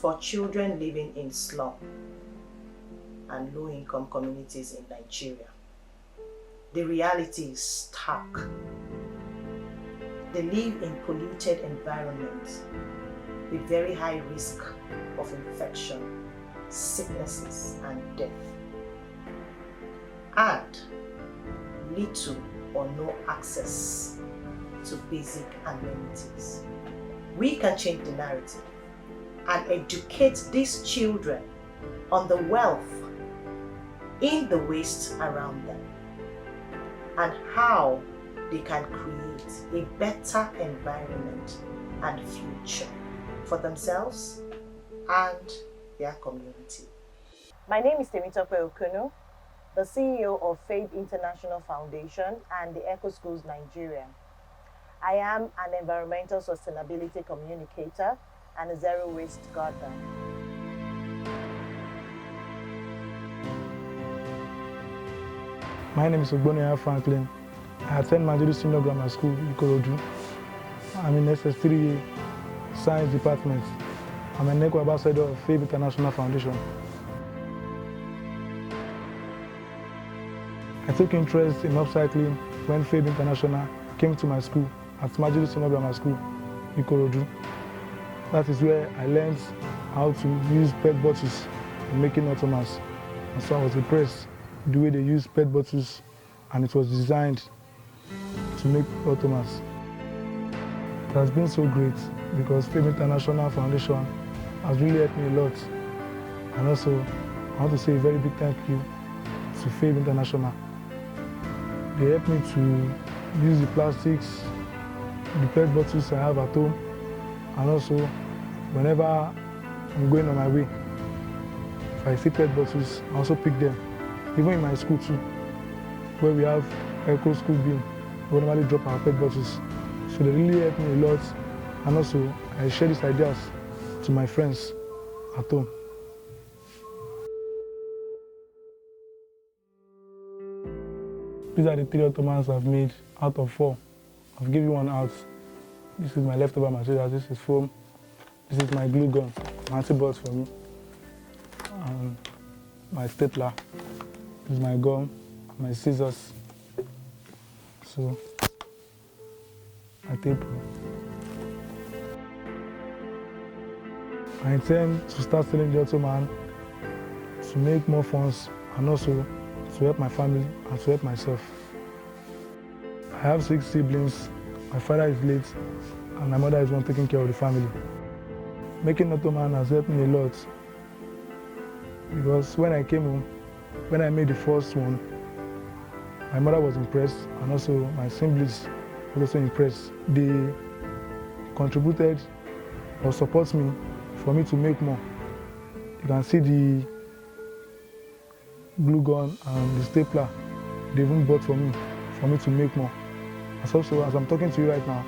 for children living in slum and low-income communities in Nigeria. The reality is stark. They live in polluted environments with very high risk of infection, sicknesses, and death, and little or no access to basic amenities. We can change the narrative and educate these children on the wealth in the waste around them and how they can create a better environment and future for themselves and their community. My name is Temitope Okunu, the CEO of FABE International Foundation and the EcoSchools Nigeria. I am an environmental sustainability communicator and a zero waste gardener. My name is Ogbonia Franklin. I attend Badagry Senior Grammar School, Ikorodu. I'm in SS3 Science Department. I'm an Eco Ambassador of FABE International Foundation. I took interest in upcycling when FABE International came to my school at Badagry Senior Grammar School, Ikorodu. That is where I learned how to use PET bottles in making ottomans. And so I was impressed with the way they use PET bottles, and it was designed to make ottomans. It has been so great because FABE International Foundation has really helped me a lot. And also, I want to say a very big thank you to FABE International. They helped me to use the plastics, the PET bottles I have at home, and also whenever I'm going on my way, if I see PET bottles, I also pick them. Even in my school too, where we have Eco School bin, we normally drop our PET bottles. So they really helped me a lot, and also I share these ideas to my friends at home. These are the 3 ottomans I've made out of 4. I've given one out. This is my leftover material, this is foam. This is my glue gun, anti-bots for me. And my stapler. This is my gum, my scissors. So, my tape. I intend to start selling the ottoman to make more funds and also to help my family and to help myself. I have 6 siblings. My father is late and my mother is one taking care of the family. Making ottoman has helped me a lot because when I came home, when I made the first one, my mother was impressed and also my siblings were also impressed. They contributed or support me for me to make more. You can see the glue gun and the stapler they even bought for me to make more. And also, as I'm talking to you right now,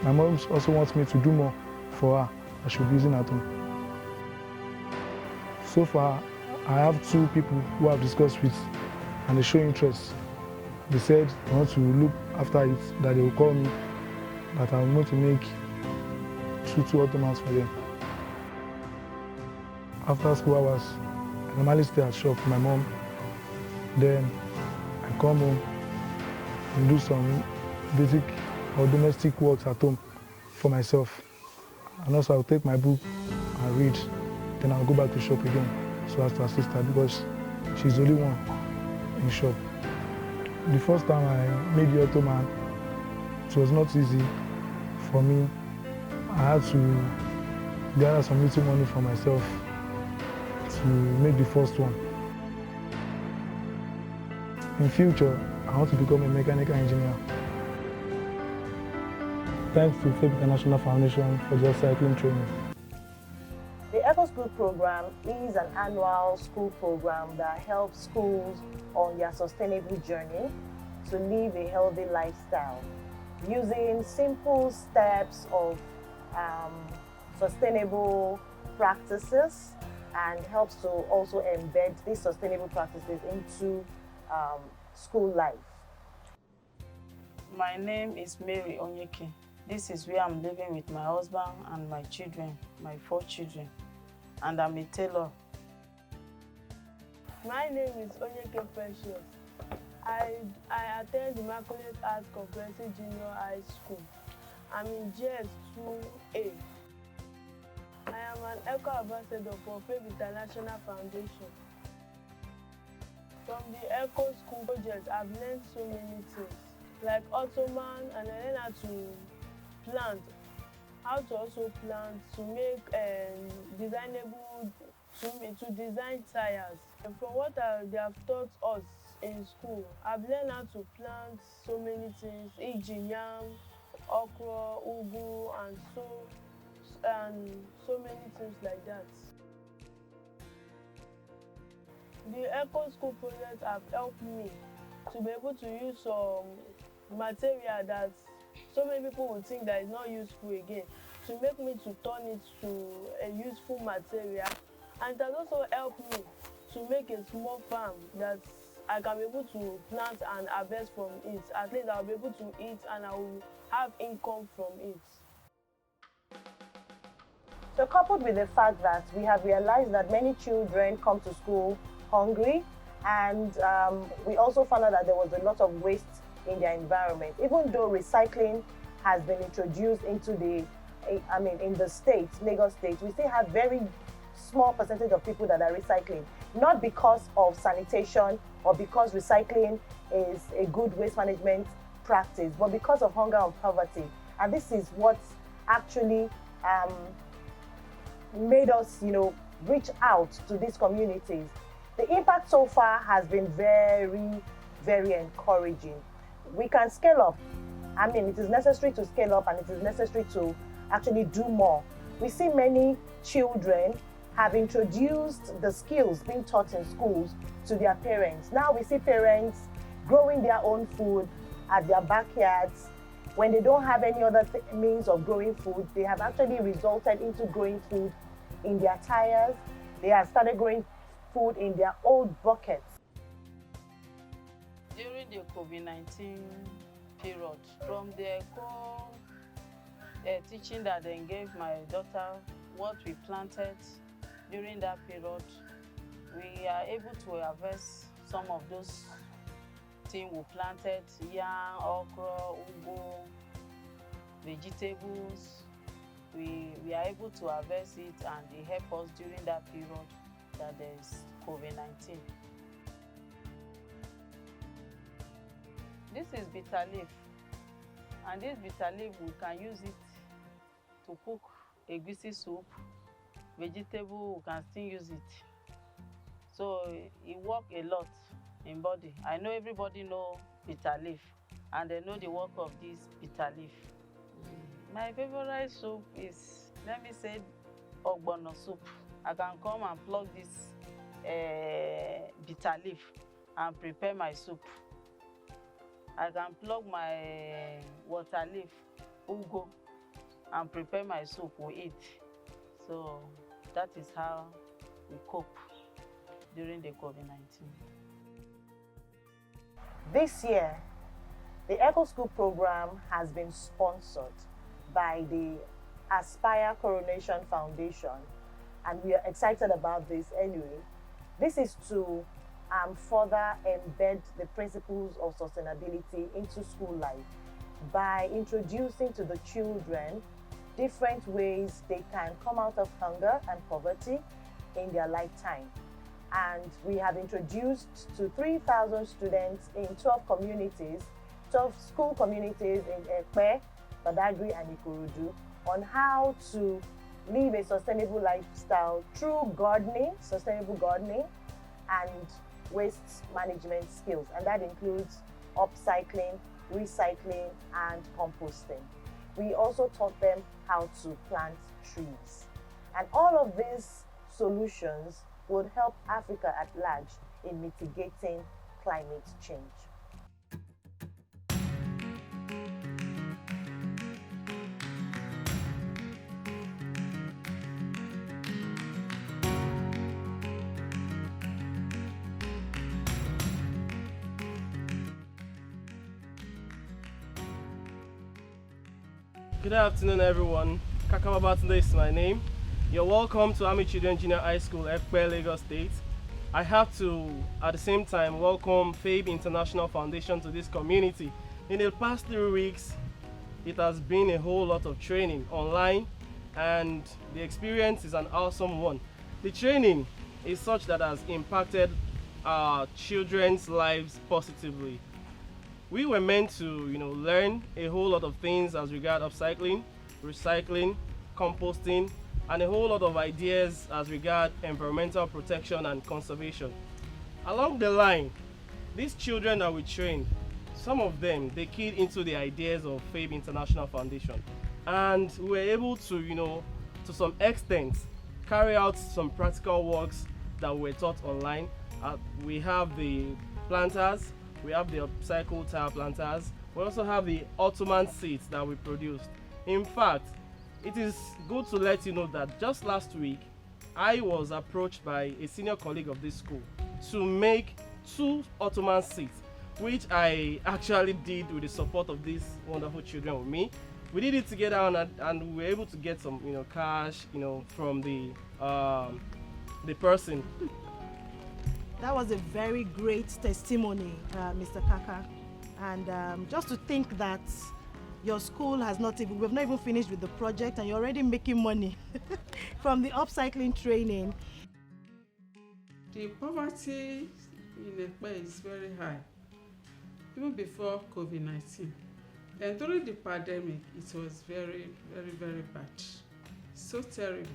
my mom also wants me to do more for her that she'll be using at home. So far, I have 2 people who I've discussed with and they show interest. They said they want to look after it, that they will call me, that I'm going to make 2 ottomans for them. After school hours, I normally stay at shop with my mom. Then I come home and do some basic or domestic works at home for myself. And also I'll take my book and read. Then I'll go back to shop again so as to assist her because she's the only one in shop. The first time I made the ottoman, it was not easy for me. I had to gather some little money for myself to make the first one. In future, I want to become a mechanical engineer. Thanks to FABE International Foundation for the upcycling training. The EcoSchool program is an annual school program that helps schools on their sustainable journey to live a healthy lifestyle using simple steps of sustainable practices, and helps to also embed these sustainable practices into school life. My name is Mary Onyeke. This is where I'm living with my husband and my children, my 4 children. and I'm a tailor. My name is Onyeke Precious. I attend Immaculate Arts Comprehensive Junior High School. I'm in GS2A. I am an Eco Ambassador for FABE International Foundation. From the Eco School project, I've learned so many things, like Ottoman, and I learned how to plant, how to also plant, to make designable, to design tires. And from what they have taught us in school, I've learned how to plant so many things, e.g. yam, okra, ugu, and so many things like that. The Eco School project have helped me to be able to use some material that so many people would think that is not useful again, to make me to turn it to a useful material. And it has also helped me to make a small farm that I can be able to plant and harvest from it. At least I'll be able to eat and I will have income from it. So coupled with the fact that we have realized that many children come to school hungry, and we also found out that there was a lot of waste in their environment. Even though recycling has been introduced into in the state, Lagos State, we still have very small percentage of people that are recycling. Not because of sanitation or because recycling is a good waste management practice, but because of hunger and poverty. And this is what actually made us, reach out to these communities. The impact so far has been very, very encouraging. We can scale up. It is necessary to scale up, and it is necessary to actually do more. We see many children have introduced the skills being taught in schools to their parents. Now we see parents growing their own food at their backyards. When they don't have any other means of growing food, they have actually resulted into growing food in their tires. They have started growing food in their old buckets. During the COVID-19 period, from the teaching that they gave my daughter, what we planted during that period, we are able to harvest some of those things we planted: yam, okra, ugu, vegetables. We are able to harvest it, and it helped us during that period that there is COVID-19. This is bitter leaf, and this bitter leaf, we can use it to cook egusi soup. Vegetable, we can still use it. So it works a lot in body. I know everybody know bitter leaf, and they know the work of this bitter leaf. My favorite soup is, let me say, ogbono soup. I can come and pluck this bitter leaf and prepare my soup. I can pluck my water leaf, ugu, and prepare my soup we eat. So that is how we cope during the COVID-19. This year, the EcoSchool program has been sponsored by the Aspire Coronation Foundation, and we are excited about this anyway. This is to further embed the principles of sustainability into school life by introducing to the children different ways they can come out of hunger and poverty in their lifetime. And we have introduced to 3,000 students in 12 communities, 12 school communities in Ekpe, Badagry, and Ikorodu, on how to live a sustainable lifestyle through gardening, sustainable gardening, and waste management skills. And that includes upcycling, recycling, and composting. We also taught them how to plant trees. And all of these solutions would help Africa at large in mitigating climate change. Good afternoon, everyone. Kakama Batunde is my name. You're welcome to Army Children Junior High School, Ekpe, Lagos State. I have to, at the same time, welcome FABE International Foundation to this community. In the past 3 weeks, it has been a whole lot of training online, and the experience is an awesome one. The training is such that has impacted our children's lives positively. We were meant to, learn a whole lot of things as regard upcycling, recycling, composting, and a whole lot of ideas as regard environmental protection and conservation. Along the line, these children that we trained, some of them, they keyed into the ideas of FABE International Foundation. And we were able to, to some extent, carry out some practical works that were taught online. We have the planters, we have the upcycled tire planters, we also have the Ottoman seats that we produced. In fact, it is good to let you know that just last week, I was approached by a senior colleague of this school to make 2 Ottoman seats, which I actually did with the support of these wonderful children with me. We did it together, and we were able to get some, cash, from the person. That was a very great testimony, Mr. Kaka. And just to think that your school we've not even finished with the project and you're already making money from the upcycling training. The poverty in Ekpe is very high, even before COVID-19. Then during the pandemic, it was very, very, very bad. So terrible.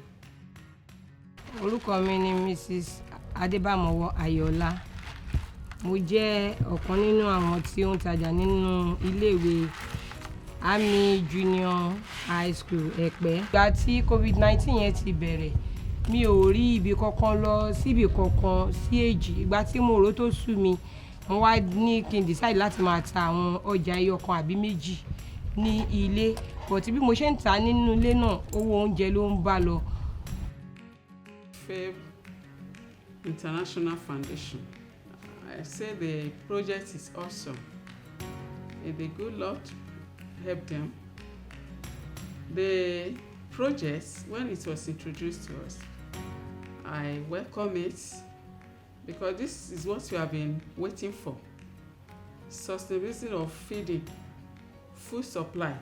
Orúkọ mi ni Mrs. Adébámọ̀wọ́ Ayọ̀lá. Mo jẹ́ ọ̀kan nínú àwọn tí ó ń tajà nínú iléèwé Army Junior High School Ekpe. Ìgbà tí COVID-19 yẹn ti bẹ̀rẹ̀, mi ò rí ibi kankan lọ síbi kankan sí èjì. Ìgbà tí mo rò tó sú mi, mo wá ní kí n decide láti máa ta àwọn ọjà ẹyọkan àbí méjì ní ilé. But bí mo ṣe ń tà nínú ilé náà, owó oúnjẹ ló ń bá lọ. FABE International Foundation. I say the project is awesome. May the good Lord help them. The project, when it was introduced to us, I welcome it because this is what we have been waiting for. Sustainability of feeding, food supply.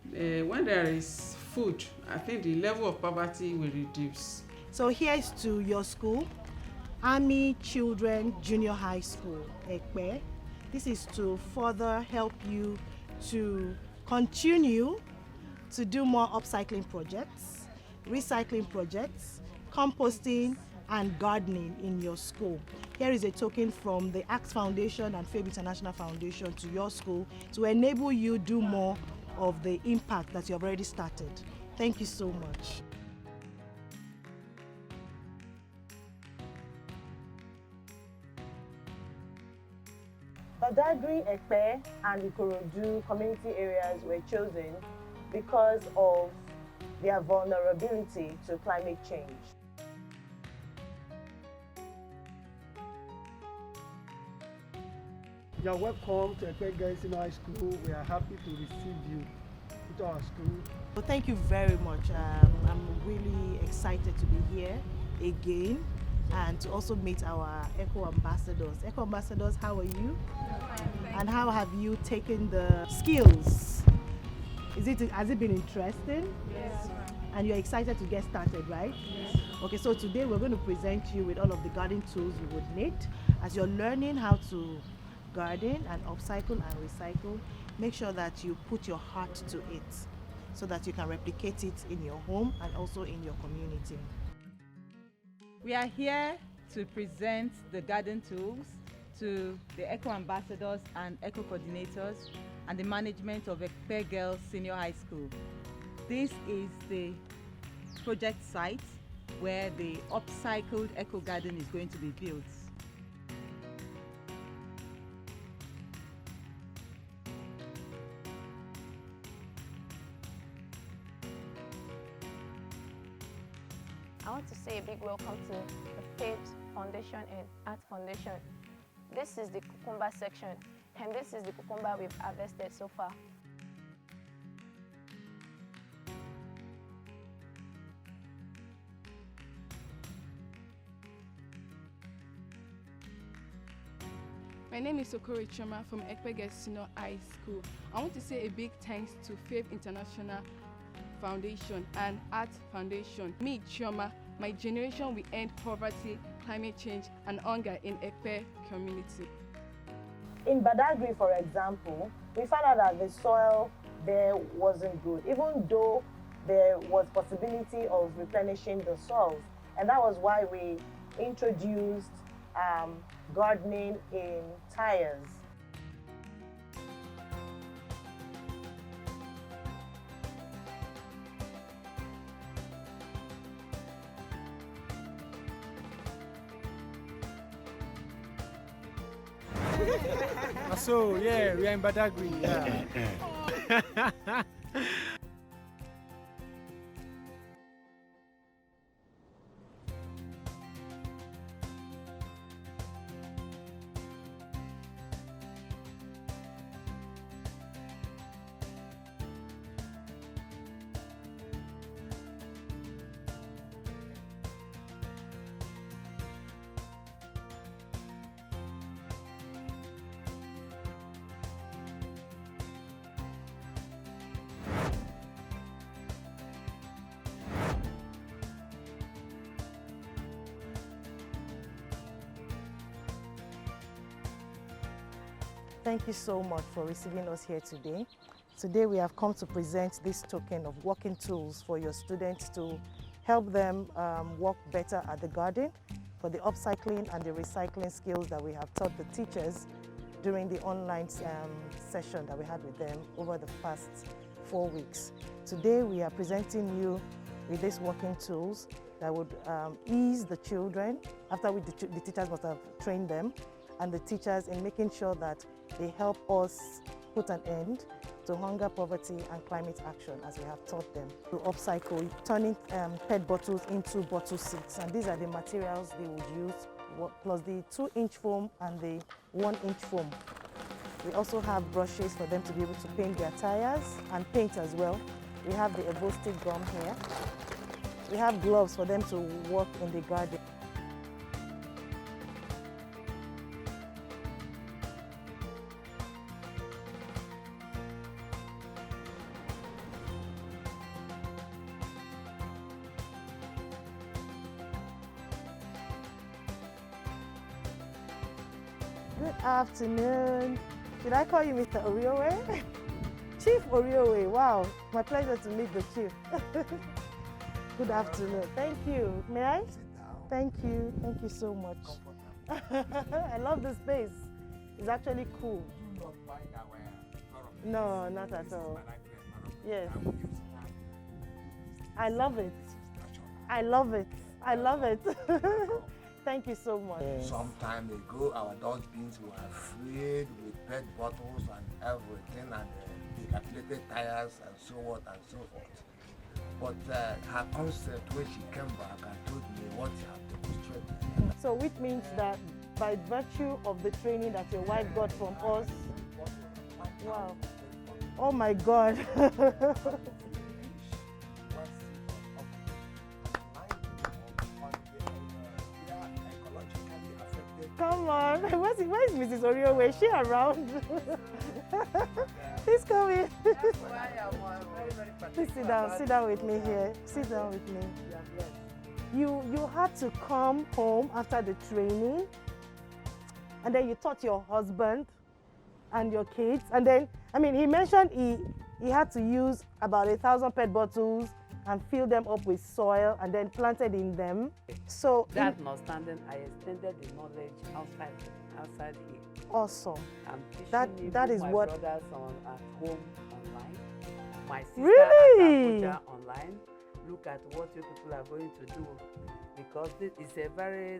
When there is food, I think the level of poverty will reduce. So here's to your school, Army Children Junior High School, Ekpe. This is to further help you to continue to do more upcycling projects, recycling projects, composting, and gardening in your school. Here is a token from the ACTS Foundation and FABE International Foundation to your school to enable you do more of the impact that you have already started. Thank you so much. Badagry, Ekpe, and Ikorodu community areas were chosen because of their vulnerability to climate change. You are welcome to Ekpe Girls Senior High School. We are happy to receive you into our school. Well, thank you very much. I'm really excited to be here again and to also meet our Eco Ambassadors. Eco Ambassadors, how are you? And how have you taken the skills? Has it been interesting? Yes. And you're excited to get started, right? Yes. Okay, so today we're going to present you with all of the garden tools you would need. As you're learning how to garden and upcycle and recycle, make sure that you put your heart to it so that you can replicate it in your home and also in your community. We are here to present the garden tools to the Eco Ambassadors and Eco Coordinators and the management of Ekpe Girls Senior High School. This is the project site where the upcycled Eco Garden is going to be built. I want to say a big welcome to the FABE Foundation and Art Foundation. This is the cucumber section, and this is the cucumber we've harvested so far. My name is Ikorodu from FABE Senior High School. I want to say a big thanks to FABE International Foundation and Art Foundation. Me, Chioma, my generation will end poverty, climate change, and hunger in FABE community. In Badagry, for example, we found out that the soil there wasn't good, even though there was possibility of replenishing the soils. And that was why we introduced gardening in tires. So yeah, we are in Badagry. Yeah. Thank you so much for receiving us here today. Today we have come to present this token of working tools for your students to help them work better at the garden, for the upcycling and the recycling skills that we have taught the teachers during the online session that we had with them over the past 4 weeks. Today we are presenting you with these working tools that would ease the children after the teachers must have trained them, and the teachers in making sure that they help us put an end to hunger, poverty, and climate action as we have taught them. To upcycle, turning PET bottles into bottle seats, and these are the materials they would use, plus the 2-inch foam and the 1-inch foam. We also have brushes for them to be able to paint their tires and paint as well. We have the evo-stick gum here. We have gloves for them to work in the garden. Good afternoon. Should I call you Mr. Oriowe? Chief Oriowe, wow, my pleasure to meet the chief. Good afternoon. Thank you. May I? Thank you. Thank you so much. I love the space. It's actually cool. No, not at all. Yes. I love it. I love it. I love it. Thank you so much. Some time ago, our dustbins were filled with PET bottles and everything, and dilapidated tires and so on and so forth. But her concept, when she came back and told me what she had demonstrated. So which means that by virtue of the training that your wife got from us, wow, oh my God. Come on, where is Mrs. Oriowe? Is she around? Please come in. Please sit down with me here. Sit down with me. You had to come home after the training, and then you taught your husband and your kids, and then, I mean, he mentioned he had to use about 1,000 PET bottles and fill them up with soil and then planted in them. So that notwithstanding, I extended the knowledge outside here. Awesome. I'm teaching that is my what brothers at home online. My sister really? at Abuja online. Look at what you people are going to do, because this is a very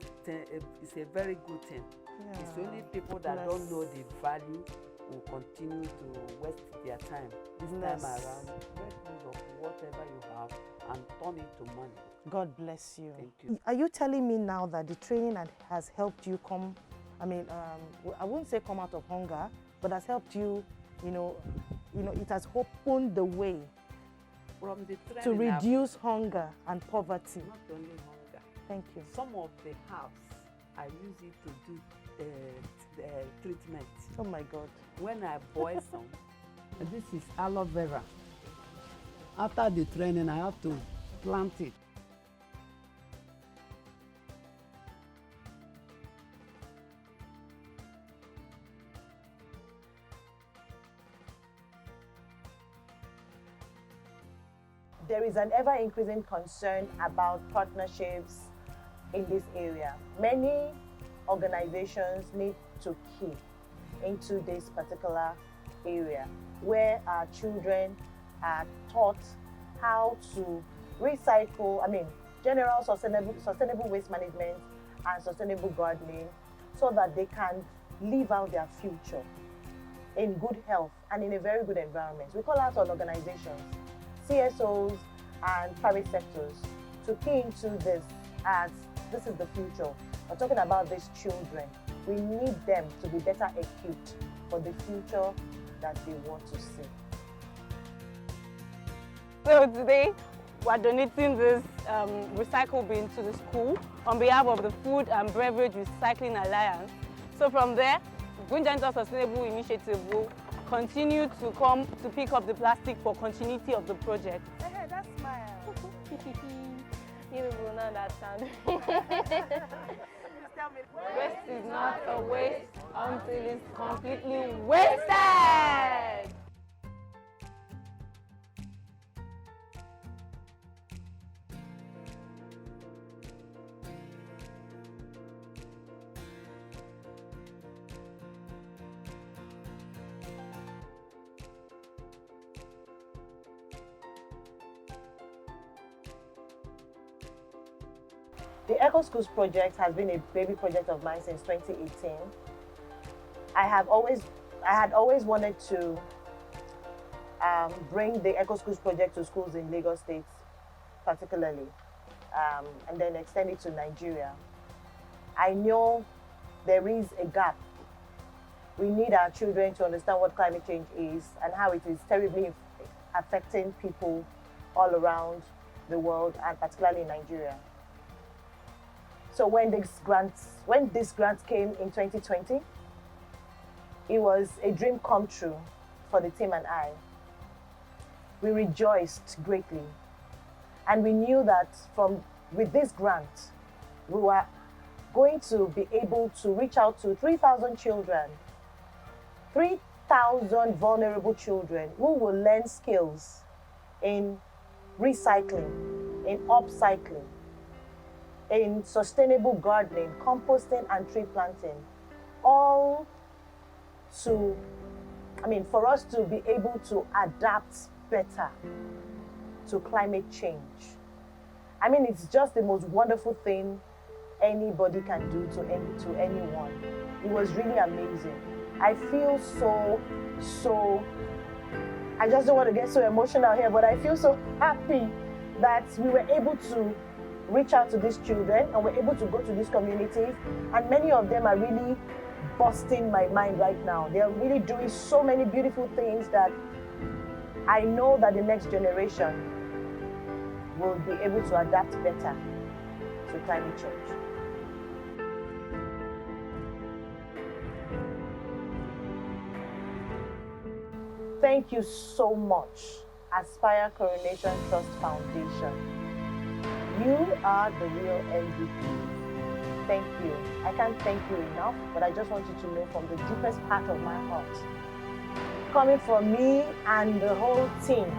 good thing. Yeah. It's only people that don't know the value will continue to waste their time. This time around, make use of whatever you have and turn it to money. God bless you. Thank you. Are you telling me now that the training has helped you come, I mean, I wouldn't say come out of hunger, but has helped you, it has opened the way From the to reduce hunger and poverty? Not only hunger. Thank you. Some of the herbs I use it to do treatment. Oh my God. When I boil some, this is aloe vera. After the training, I have to plant it. There is an ever-increasing concern about partnerships in this area. Many organizations need to key into this particular area where our children are taught how to recycle, general sustainable waste management and sustainable gardening, so that they can live out their future in good health and in a very good environment. We call out on organizations, CSOs and private sectors to key into this, as this is the future. We're talking about these children. We need them to be better equipped for the future that they want to see. So today, we're donating this recycle bin to the school on behalf of the Food and Beverage Recycling Alliance. So from there, Gunjanto Sustainable Initiative will continue to come to pick up the plastic for continuity of the project. Hey, that's smile. You will not understand. Waste is not a waste until it's completely wasted! The EcoSchools project has been a baby project of mine since 2018. I had always wanted to bring the EcoSchools project to schools in Lagos State, particularly, and then extend it to Nigeria. I know there is a gap. We need our children to understand what climate change is and how it is terribly affecting people all around the world, and particularly in Nigeria. So when this grant came in 2020, it was a dream come true for the team and I. We rejoiced greatly, and we knew that with this grant, we were going to be able to reach out to 3,000 children, 3,000 vulnerable children who will learn skills in recycling, in upcycling, in sustainable gardening, composting and tree planting, all for us to be able to adapt better to climate change. It's just the most wonderful thing anybody can do to anyone. It was really amazing. I feel so, I just don't want to get so emotional here, but I feel so happy that we were able to reach out to these children and we're able to go to these communities, and many of them are really busting my mind right now. They're really doing so many beautiful things that I know that the next generation will be able to adapt better to climate change. Thank you so much, Aspire Coronation Trust Foundation. You are the real MVP. Thank you. I can't thank you enough, but I just want you to know from the deepest part of my heart, coming from me and the whole team,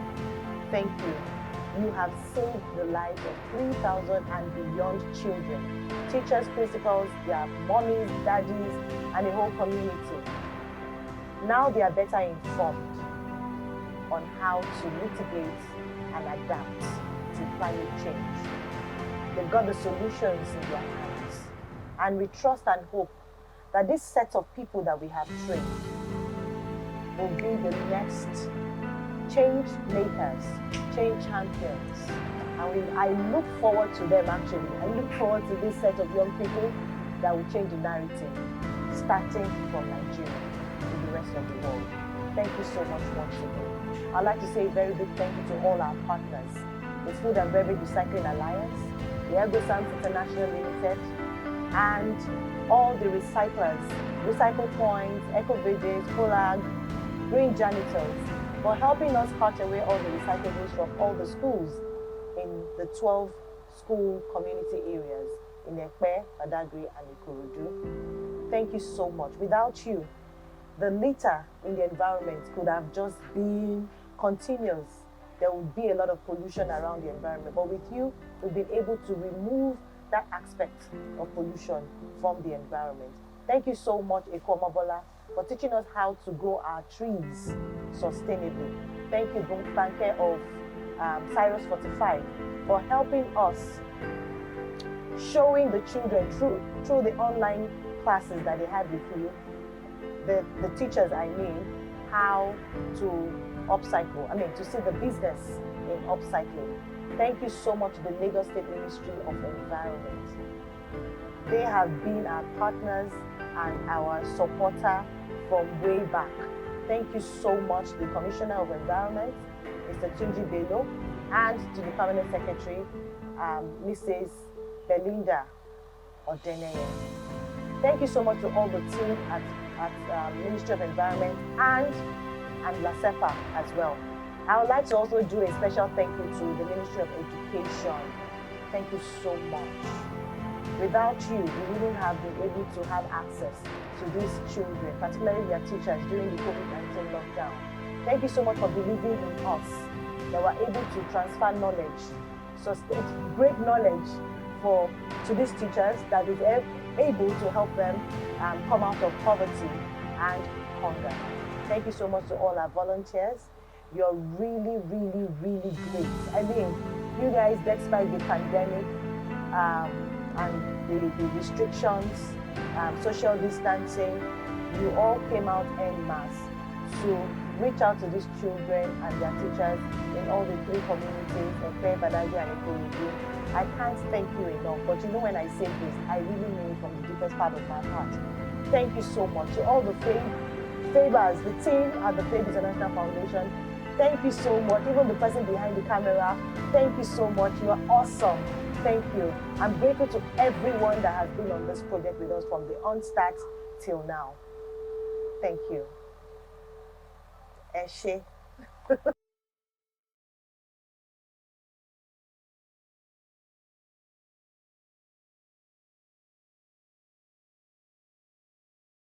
thank you. You have saved the lives of 3,000 and beyond children, teachers, principals, their mommies, daddies, and the whole community. Now they are better informed on how to mitigate and adapt to climate change. They've got the solutions in their hands. And we trust and hope that this set of people that we have trained will be the next change makers, change champions. And I look forward to them actually. I look forward to this set of young people that will change the narrative, starting from Nigeria to the rest of the world. Thank you so much once again. I'd like to say a very big thank you to all our partners, the Food and Beverage Recycling Alliance, the EcoSchools International Limited, and all the recyclers, Recycle Points, Eco Villages, Polag, Green Janitors, for helping us cart away all the recyclables from all the schools in the 12 school community areas in Ekpe, Badagry, and Ikorodu. Thank you so much. Without you, the litter in the environment could have just been continuous. There would be a lot of pollution around the environment. But with you, we've been able to remove that aspect of pollution from the environment. Thank you so much, Eko Mabola, for teaching us how to grow our trees sustainably. Thank you, Banke of Cyrus 45, for helping us, showing the children through the online classes that they had with you, the teachers I mean, how to upcycle, to see the business in upcycling. Thank you so much to the Lagos State Ministry of Environment. They have been our partners and our supporter from way back. Thank you so much to the Commissioner of Environment, Mr. Tunji Bello, and to the Permanent Secretary, Mrs. Belinda Odeneye. Thank you so much to all the team at Ministry of Environment and LASEPA as well. I would like to also do a special thank you to the Ministry of Education. Thank you so much. Without you, we wouldn't have been able to have access to these children, particularly their teachers during the COVID-19 lockdown. Thank you so much for believing in us, that we're able to transfer knowledge, great knowledge to these teachers that is able to help them come out of poverty and hunger. Thank you so much to all our volunteers. You're really, really, really great. You guys, despite the pandemic and the restrictions, social distancing, you all came out en masse to reach out to these children and their teachers in all the 3 communities, Ekpe, Badagry, and Ikorodu. I can't thank you enough, but when I say this, I really mean it from the deepest part of my heart. Thank you so much to all the FABers, the team at the FABE International Foundation. Thank you so much. Even the person behind the camera, thank you so much. You are awesome. Thank you. I'm grateful to everyone that has been on this project with us from the onstart till now. Thank you. Eshe.